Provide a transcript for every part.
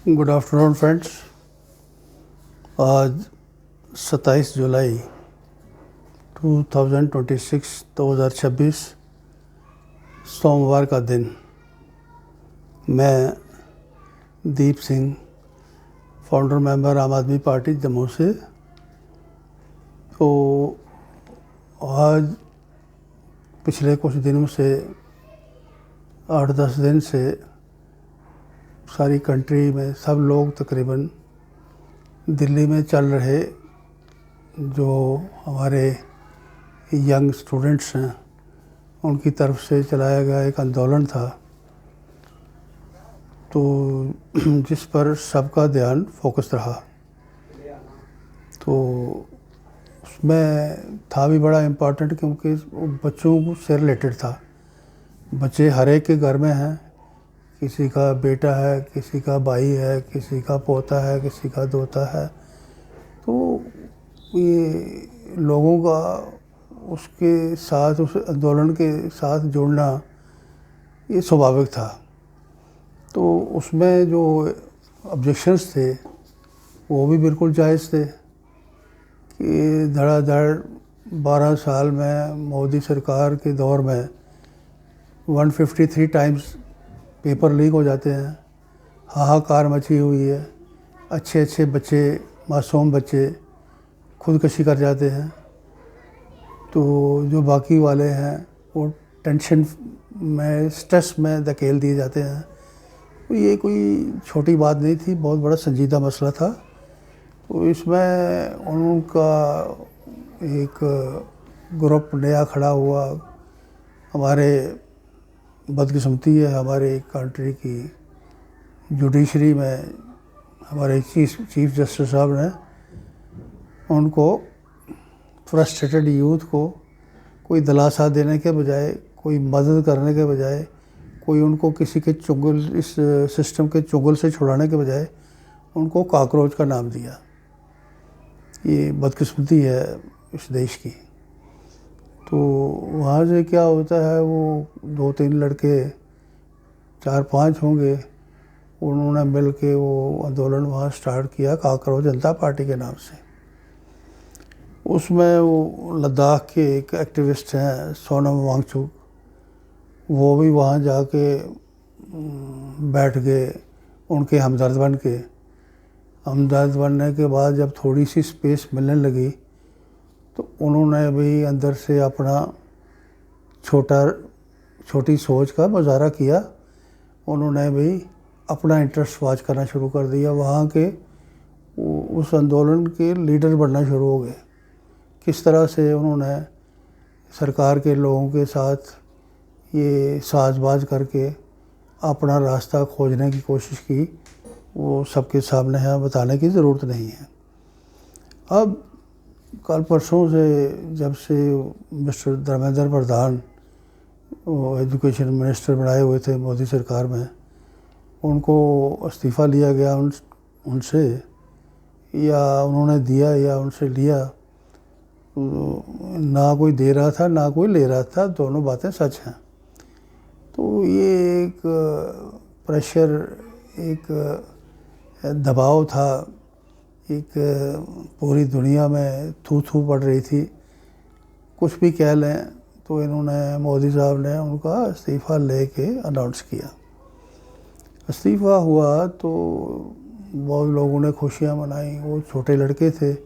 Good afternoon friends. आज 27 जुलाई 2026 सोमवार का दिन। मैं दीप सिंह, फाउंडर मेंबर आम आदमी पार्टी जम्मू से। तो आज पिछले कुछ दिनों से 8-10 दिन से सारी कंट्री में सब लोग तकरीबन दिल्ली में चल रहे जो हमारे यंग स्टूडेंट्स हैं उनकी तरफ से चलाया गया एक आंदोलन था, तो जिस पर सबका ध्यान फोकस रहा। तो उसमें था भी बड़ा इम्पोर्टेंट क्योंकि वो बच्चों से रिलेटेड था। बच्चे हर एक के घर में हैं, किसी का बेटा है, किसी का भाई है, किसी का पोता है, किसी का दोता है। तो ये लोगों का उसके साथ, उस आंदोलन के साथ जुड़ना ये स्वाभाविक था। तो उसमें जो ऑब्जेक्शंस थे वो भी बिल्कुल जायज़ थे कि धड़ाधड़ 12 साल में मोदी सरकार के दौर में 153 टाइम्स पेपर लीक हो जाते हैं, हाहाकार मची हुई है, अच्छे अच्छे बच्चे, मासूम बच्चे खुदकशी कर जाते हैं, तो जो बाकी वाले हैं वो टेंशन में, स्ट्रेस में धकेल दिए जाते हैं। तो ये कोई छोटी बात नहीं थी, बहुत बड़ा संजीदा मसला था। तो इसमें उनका एक ग्रुप नया खड़ा हुआ। हमारे बदकिस्मती है, हमारे कंट्री की जुडिशरी में हमारे चीफ जस्टिस साहब ने उनको, फ्रस्ट्रेटेड यूथ को कोई दिलासा देने के बजाय, कोई मदद करने के बजाय, कोई उनको किसी के चुंगल, इस सिस्टम के चुंगल से छुड़ाने के बजाय उनको कॉकरोच का नाम दिया। ये बदकिस्मती है इस देश की। तो वहाँ से क्या होता है, वो 2-3 लड़के, 4-5 होंगे, उन्होंने मिल के वो आंदोलन वहाँ स्टार्ट किया कॉकरोच जनता पार्टी के नाम से। उसमें वो लद्दाख के एक एक्टिविस्ट हैं सोनम वांगचुक, वो भी वहाँ जाके बैठ गए उनके हमदर्द बन के। हमदर्द बनने के बाद जब थोड़ी सी स्पेस मिलने लगी तो उन्होंने भी अंदर से अपना छोटी सोच का मुजाहरा किया। उन्होंने भी अपना इंटरेस्ट वाच करना शुरू कर दिया, वहाँ के उस आंदोलन के लीडर बनना शुरू हो गए। किस तरह से उन्होंने सरकार के लोगों के साथ ये साजबाज करके अपना रास्ता खोजने की कोशिश की, वो सबके सामने है, बताने की ज़रूरत नहीं है। अब कल परसों से जब से मिस्टर धर्मेंद्र प्रधान वो एजुकेशन मिनिस्टर बनाए हुए थे मोदी सरकार में, उनको इस्तीफ़ा लिया गया उनसे, या उन्होंने दिया या उनसे लिया, ना कोई दे रहा था ना कोई ले रहा था, दोनों बातें सच हैं। तो ये एक प्रेशर, एक दबाव था, एक पूरी दुनिया में थू थू पड़ रही थी। कुछ भी कह लें तो इन्होंने, मोदी साहब ने उनका इस्तीफ़ा लेके अनाउंस किया। इस्तीफ़ा हुआ तो बहुत लोगों ने खुशियाँ मनाई। वो छोटे लड़के थे,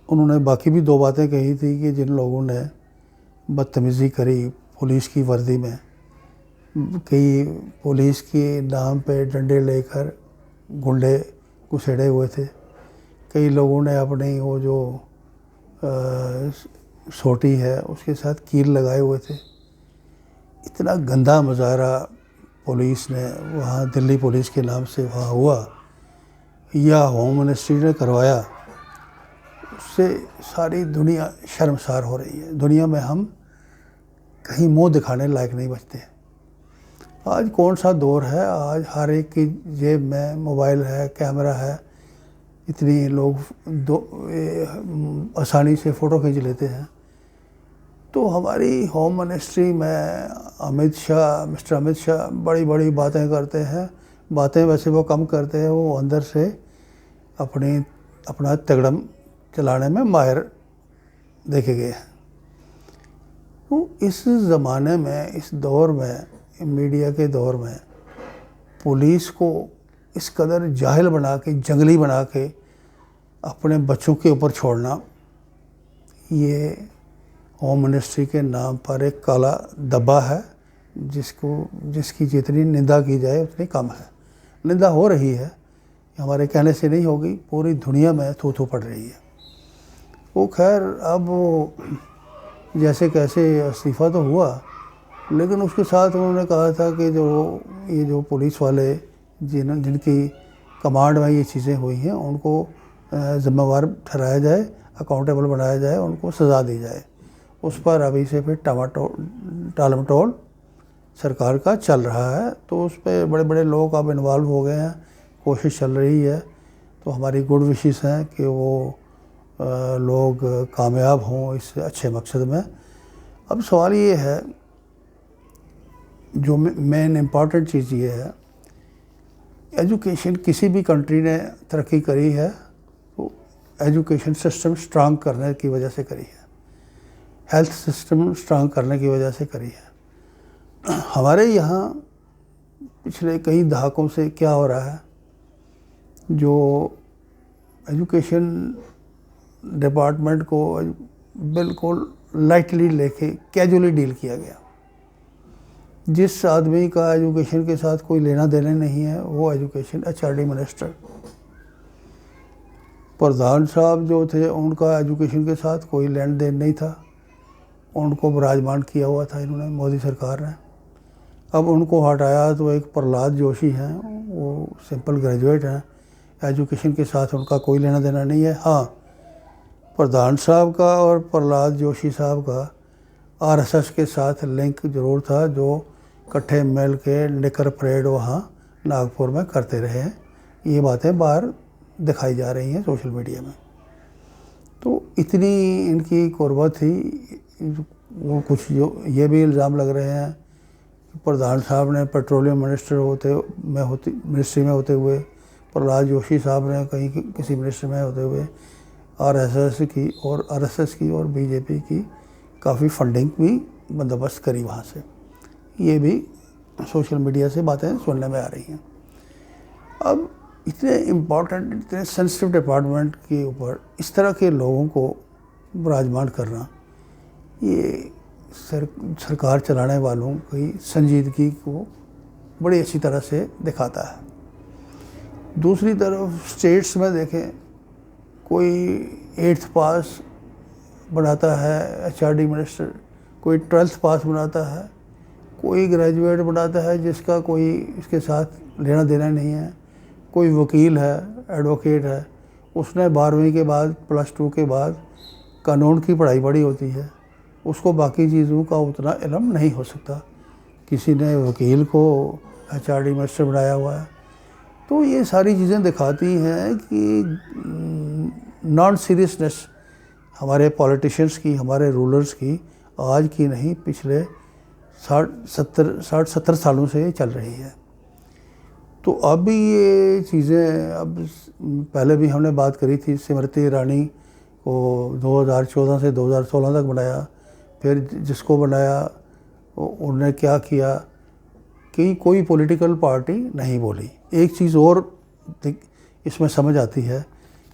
उन्होंने बाकी भी 2 बातें कही थी कि जिन लोगों ने बदतमीज़ी करी पुलिस की वर्दी में, कई पुलिस के नाम पे डंडे लेकर गुंडे घुसेड़े हुए थे, कई लोगों ने अपनी वो जो सोटी है उसके साथ कील लगाए हुए थे। इतना गंदा मुजाहरा पुलिस ने वहाँ, दिल्ली पुलिस के नाम से वहाँ हुआ या होम मिनिस्ट्री ने करवाया, उससे सारी दुनिया शर्मसार हो रही है। दुनिया में हम कहीं मुंह दिखाने लायक नहीं बचते। आज कौन सा दौर है, आज हर एक की जेब में मोबाइल है, कैमरा है, इतनी लोग आसानी से फ़ोटो खींच लेते हैं। तो हमारी होम मिनिस्ट्री में मिस्टर अमित शाह बड़ी बड़ी बातें करते हैं, बातें वैसे वो कम करते हैं, वो अंदर से अपना तगड़म चलाने में माहिर देखे गए हैं। तो इस ज़माने में, इस दौर में, मीडिया के दौर में पुलिस को इस कदर जाहिल बना के, जंगली बना के अपने बच्चों के ऊपर छोड़ना, ये होम मिनिस्ट्री के नाम पर एक काला धब्बा है, जिसकी जितनी निंदा की जाए उतनी कम है। निंदा हो रही है, हमारे कहने से नहीं होगी, पूरी दुनिया में थू थू पड़ रही है। वो खैर अब वो जैसे कैसे इस्तीफ़ा तो हुआ, लेकिन उसके साथ उन्होंने कहा था कि ये जो पुलिस वाले जिनकी कमांड में ये चीज़ें हुई हैं, उनको ज़िम्मेवार ठहराया जाए, अकाउंटेबल बनाया जाए, उनको सज़ा दी जाए। उस पर अभी से फिर टालमटोल सरकार का चल रहा है। तो उस पर बड़े बड़े लोग अब इन्वॉल्व हो गए हैं, कोशिश चल रही है। तो हमारी गुड विशेस हैं कि वो लोग कामयाब हों इस अच्छे मकसद में। अब सवाल ये है, जो मेन इम्पॉर्टेंट चीज़ ये है, एजुकेशन किसी भी कंट्री ने तरक्की करी है तो एजुकेशन सिस्टम स्ट्रांग करने की वजह से करी है, हेल्थ सिस्टम स्ट्रांग करने की वजह से करी है। हमारे यहाँ पिछले कई दहाकों से क्या हो रहा है, जो एजुकेशन डिपार्टमेंट को बिल्कुल लाइटली लेके कैजुअली डील किया गया। जिस आदमी का एजुकेशन के साथ कोई लेना देना नहीं है, वो एजुकेशन HRD मिनिस्टर, प्रधान साहब जो थे, उनका एजुकेशन के साथ कोई लेन देन नहीं था, उनको विराजमान किया हुआ था इन्होंने, मोदी सरकार ने। अब उनको हटाया तो एक प्रहलाद जोशी हैं, वो सिंपल ग्रेजुएट हैं, एजुकेशन के साथ उनका कोई लेना देना नहीं है। हाँ, प्रधान साहब का और प्रहलाद जोशी साहब का RSS के साथ लिंक ज़रूर था, जो इकट्ठे मिल के निकर परेड वहाँ नागपुर में करते रहे हैं। ये बातें बाहर दिखाई जा रही हैं सोशल मीडिया में। तो इतनी इनकी कुर्बत थी। वो कुछ जो ये भी इल्ज़ाम लग रहे हैं, प्रधान साहब ने पेट्रोलियम मिनिस्ट्री में होते हुए, प्रहलाद जोशी साहब ने कहीं किसी मिनिस्ट्री में होते हुए RSS की और BJP की काफ़ी फंडिंग भी बंदोबस्त करी वहाँ से। ये भी सोशल मीडिया से बातें सुनने में आ रही हैं। अब इतने इम्पॉर्टेंट, इतने सेंसिटिव डिपार्टमेंट के ऊपर इस तरह के लोगों को विराजमान करना, ये सरकार चलाने वालों की संजीदगी को बड़ी अच्छी तरह से दिखाता है। दूसरी तरफ स्टेट्स में देखें, कोई 8th पास बनाता है HRD मिनिस्टर, कोई 12th पास बनाता है, कोई ग्रेजुएट बनाता है जिसका कोई इसके साथ लेना देना नहीं है, कोई वकील है, एडवोकेट है, उसने 12वीं के बाद, +2 के बाद कानून की पढ़ाई पढ़ी होती है, उसको बाकी चीज़ों का उतना इल्म नहीं हो सकता। किसी ने वकील को HRD मिनिस्टर बनाया हुआ है। तो ये सारी चीज़ें दिखाती हैं कि नॉन सीरियसनेस हमारे पॉलिटिशियंस की, हमारे रूलर्स की आज की नहीं, पिछले 60-70 सालों से चल रही है। तो अब भी ये चीज़ें, अब पहले भी हमने बात करी थी, स्मृति ईरानी को 2014 से 2016 तक बनाया, फिर जिसको बनाया उन्होंने क्या किया कि कोई पॉलिटिकल पार्टी नहीं बोली। एक चीज़ और इसमें समझ आती है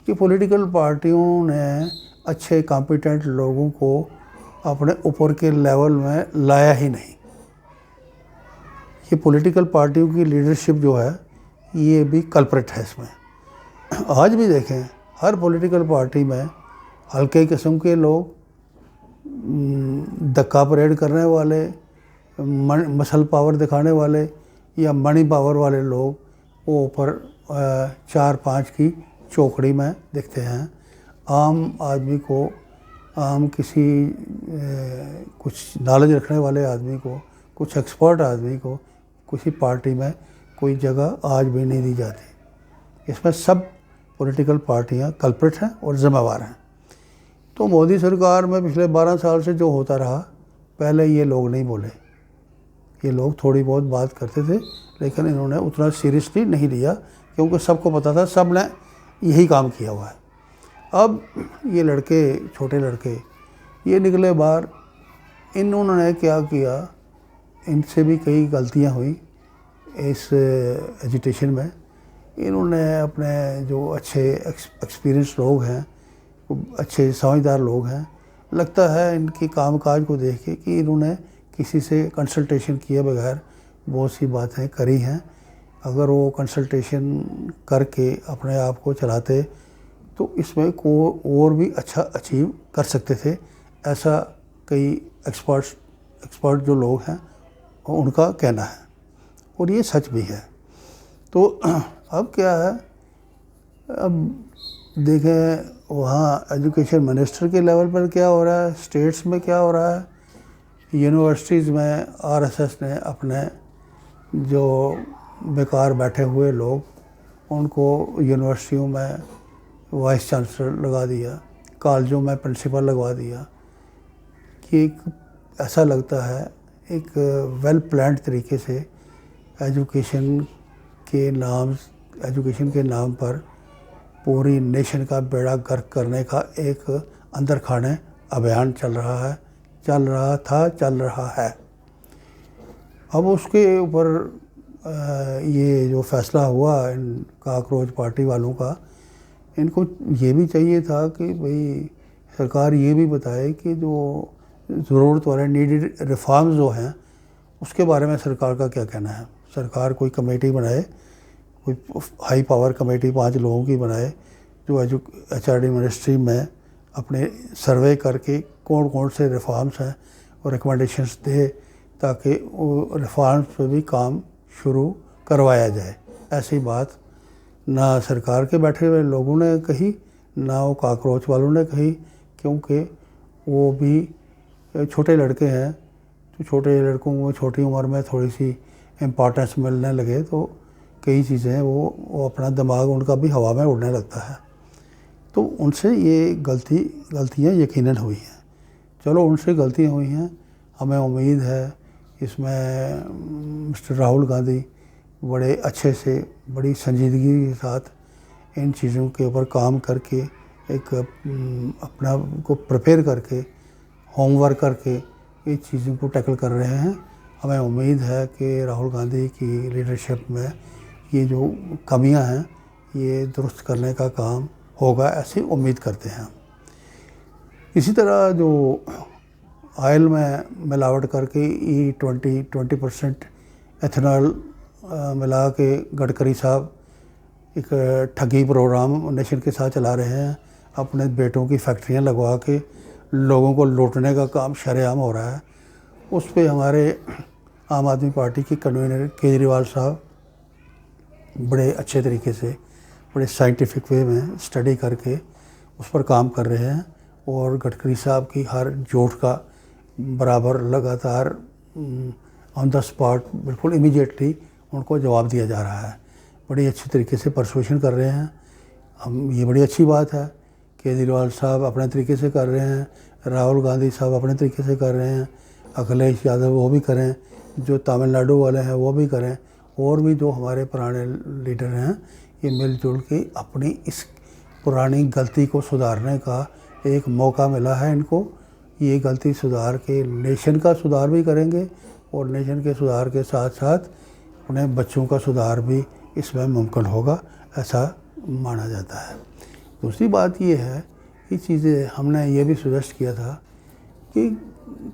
कि पॉलिटिकल पार्टियों ने अच्छे कॉम्पिटेंट लोगों को अपने ऊपर के लेवल में लाया ही नहीं। ये पॉलिटिकल पार्टियों की लीडरशिप जो है, ये भी कल्प्रिट है इसमें। आज भी देखें, हर पॉलिटिकल पार्टी में हल्के किस्म के लोग, धक्का परेड करने वाले, मसल पावर दिखाने वाले या मनी पावर वाले लोग वो ऊपर 4-5 की चौकड़ी में दिखते हैं। आम आदमी को, आम किसी कुछ नॉलेज रखने वाले आदमी को, कुछ एक्सपर्ट आदमी को किसी पार्टी में कोई जगह आज भी नहीं दी जाती। इसमें सब पॉलिटिकल पार्टियां कल्प्रिट हैं और ज़िम्मेवार हैं। तो मोदी सरकार में पिछले 12 साल से जो होता रहा, पहले ये लोग नहीं बोले, ये लोग थोड़ी बहुत बात करते थे, लेकिन इन्होंने उतना सीरियसली नहीं लिया, क्योंकि सबको पता था, सब ने यही काम किया हुआ है। अब ये लड़के, छोटे लड़के, ये निकले बाहर। इन्होंने क्या किया, इनसे भी कई गलतियां हुई इस एजिटेशन में। इन्होंने अपने जो अच्छे एक्सपीरियंस लोग हैं, अच्छे समझदार लोग हैं, लगता है इनकी कामकाज को देख के कि इन्होंने किसी से कंसल्टेशन किए बगैर बहुत सी बातें करी हैं। अगर वो कंसल्टेशन करके अपने आप को चलाते तो इसमें को और भी अच्छा अचीव कर सकते थे, ऐसा कई एक्सपर्ट जो लोग हैं उनका कहना है, और ये सच भी है। तो अब क्या है, अब देखें वहाँ एजुकेशन मिनिस्टर के लेवल पर क्या हो रहा है, स्टेट्स में क्या हो रहा है, यूनिवर्सिटीज़ में आरएसएस ने अपने जो बेकार बैठे हुए लोग उनको यूनिवर्सिटियों में वाइस चांसलर लगा दिया, कॉलेजों में प्रिंसिपल लगवा दिया, कि ऐसा लगता है एक वेल प्लान्ड तरीके से एजुकेशन के नाम पर पूरी नेशन का बेड़ा गर्क करने का एक अंदर खाने अभियान चल रहा है। अब उसके ऊपर ये जो फैसला हुआ इन काकरोच पार्टी वालों का, इनको ये भी चाहिए था कि भाई सरकार ये भी बताए कि जो ज़रूरत वाले नीडेड रिफॉर्म्स जो हैं उसके बारे में सरकार का क्या कहना है। सरकार कोई कमेटी बनाए, कोई हाई पावर कमेटी 5 लोगों की बनाए, जो एचआरडी मिनिस्ट्री में अपने सर्वे करके कौन कौन से रिफॉर्म्स हैं और रिकमेंडेशंस दे, ताकि वो रिफॉर्म्स पे भी काम शुरू करवाया जाए। ऐसी बात ना सरकार के बैठे हुए लोगों ने कही, ना वो काकरोच वालों ने कही, क्योंकि वो भी छोटे लड़के हैं। तो छोटे लड़कों को छोटी उम्र में थोड़ी सी इम्पोर्टेंस मिलने लगे तो कई चीज़ें वो अपना दिमाग उनका भी हवा में उड़ने लगता है। तो उनसे ये गलतियाँ यकीनन हुई हैं। चलो उनसे गलतियाँ हुई हैं, हमें उम्मीद है इसमें मिस्टर राहुल गांधी बड़े अच्छे से, बड़ी संजीदगी के साथ इन चीज़ों के ऊपर काम करके एक अपना को प्रिपेयर करके, होमवर्क करके ये चीज़ों को टैकल कर रहे हैं। हमें उम्मीद है कि राहुल गांधी की लीडरशिप में ये जो कमियां हैं ये दुरुस्त करने का काम होगा, ऐसी उम्मीद करते हैं। इसी तरह जो ऑयल में मिलावट करके E20% एथेनॉल मिला के गडकरी साहब एक ठगी प्रोग्राम नेशन के साथ चला रहे हैं। अपने बेटों की फैक्ट्रियां लगवा के लोगों को लूटने का काम शरेआम हो रहा है। उस पर हमारे आम आदमी पार्टी के कन्वीनर केजरीवाल साहब बड़े अच्छे तरीके से, बड़े साइंटिफिक वे में स्टडी करके उस पर काम कर रहे हैं, और गडकरी साहब की हर जोड़ का बराबर लगातार ऑन द स्पॉट बिल्कुल इमीडिएटली उनको जवाब दिया जा रहा है। बड़ी अच्छी तरीके से परसुएशन कर रहे हैं हम, ये बड़ी अच्छी बात है। केजरीवाल साहब अपने तरीके से कर रहे हैं, राहुल गांधी साहब अपने तरीके से कर रहे हैं, अखिलेश यादव वो भी करें, जो तमिलनाडु वाले हैं वो भी करें, और भी जो हमारे पुराने लीडर हैं, ये मिलजुल के अपनी इस पुरानी गलती को सुधारने का एक मौका मिला है इनको। ये गलती सुधार के नेशन का सुधार भी करेंगे, और नेशन के सुधार के साथ साथ अपने बच्चों का सुधार भी इसमें मुमकिन होगा, ऐसा माना जाता है। दूसरी बात ये है कि चीज़ें हमने ये भी सजेस्ट किया था कि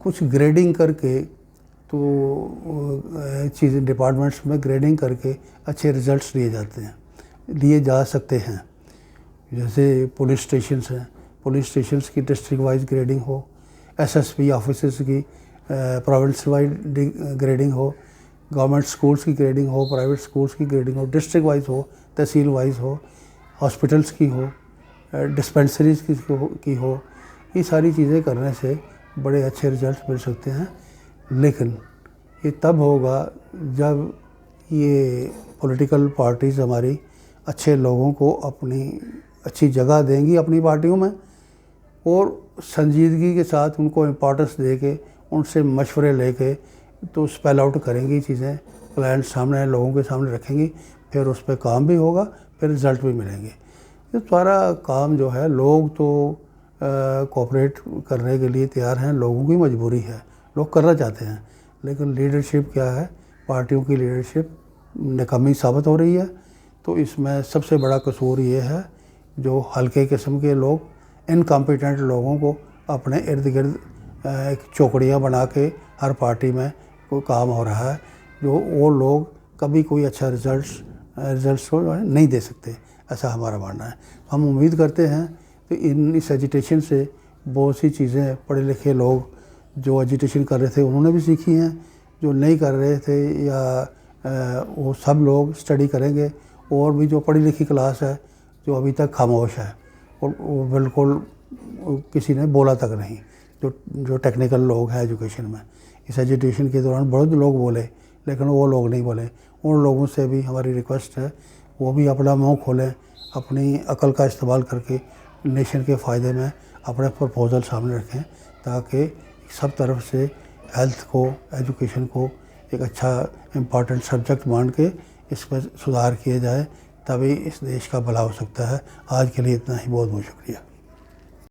कुछ ग्रेडिंग करके, तो चीज़ें डिपार्टमेंट्स में ग्रेडिंग करके अच्छे रिजल्ट्स लिए जा सकते हैं। जैसे पुलिस स्टेशंस हैं, पुलिस स्टेशंस की डिस्ट्रिक्ट वाइज ग्रेडिंग हो, एसएसपी ऑफिसर्स की प्रोविंस वाइज ग्रेडिंग हो, गवर्नमेंट स्कूल्स की ग्रेडिंग हो, प्राइवेट स्कूल्स की ग्रेडिंग हो, डिस्ट्रिक्ट वाइज हो, तहसील वाइज हो, हॉस्पिटल्स की हो, डिस्पेंसरीज की हो। ये सारी चीज़ें करने से बड़े अच्छे रिजल्ट मिल सकते हैं। लेकिन ये तब होगा जब ये पॉलिटिकल पार्टीज़ हमारी अच्छे लोगों को अपनी अच्छी जगह देंगी अपनी पार्टियों में, और संजीदगी के साथ उनको इम्पोर्टेंस दे के, उनसे मशवरे लेके तो स्पेल आउट करेंगी चीज़ें, क्लाइंट सामने लोगों के सामने रखेंगी, फिर उस पर काम भी होगा, फिर रिज़ल्ट भी मिलेंगे। ये सारा काम जो है, लोग तो कोऑपरेट करने के लिए तैयार हैं, लोगों की मजबूरी है, लोग करना चाहते हैं, लेकिन लीडरशिप क्या है, पार्टियों की लीडरशिप नाकामी साबित हो रही है। तो इसमें सबसे बड़ा कसूर ये है, जो हल्के किस्म के लोग, इनकम्पिटेंट लोगों को अपने इर्द गिर्द एक चौकड़ियाँ बना के हर पार्टी में कोई काम हो रहा है, जो वो लोग कभी कोई अच्छा रिजल्ट्स को नहीं दे सकते, ऐसा हमारा मानना है। हम उम्मीद करते हैं कि इस एजिटेशन से बहुत सी चीज़ें पढ़े लिखे लोग जो एजिटेशन कर रहे थे उन्होंने भी सीखी हैं, जो नहीं कर रहे थे या वो सब लोग स्टडी करेंगे, और भी जो पढ़ी लिखी क्लास है जो अभी तक खामोश है, और वो बिल्कुल किसी ने बोला तक नहीं, जो टेक्निकल लोग हैं एजुकेशन में। इस एजुकेशन के दौरान बहुत लोग बोले, लेकिन वो लोग नहीं बोले। उन लोगों से भी हमारी रिक्वेस्ट है, वो भी अपना मुँह खोलें, अपनी अकल का इस्तेमाल करके नेशन के फ़ायदे में अपने प्रपोज़ल सामने रखें, ताकि सब तरफ से हेल्थ को, एजुकेशन को एक अच्छा इम्पॉर्टेंट सब्जेक्ट मान के इस पर सुधार किए जाए, तभी इस देश का भला हो सकता है। आज के लिए इतना ही, बहुत बहुत शुक्रिया।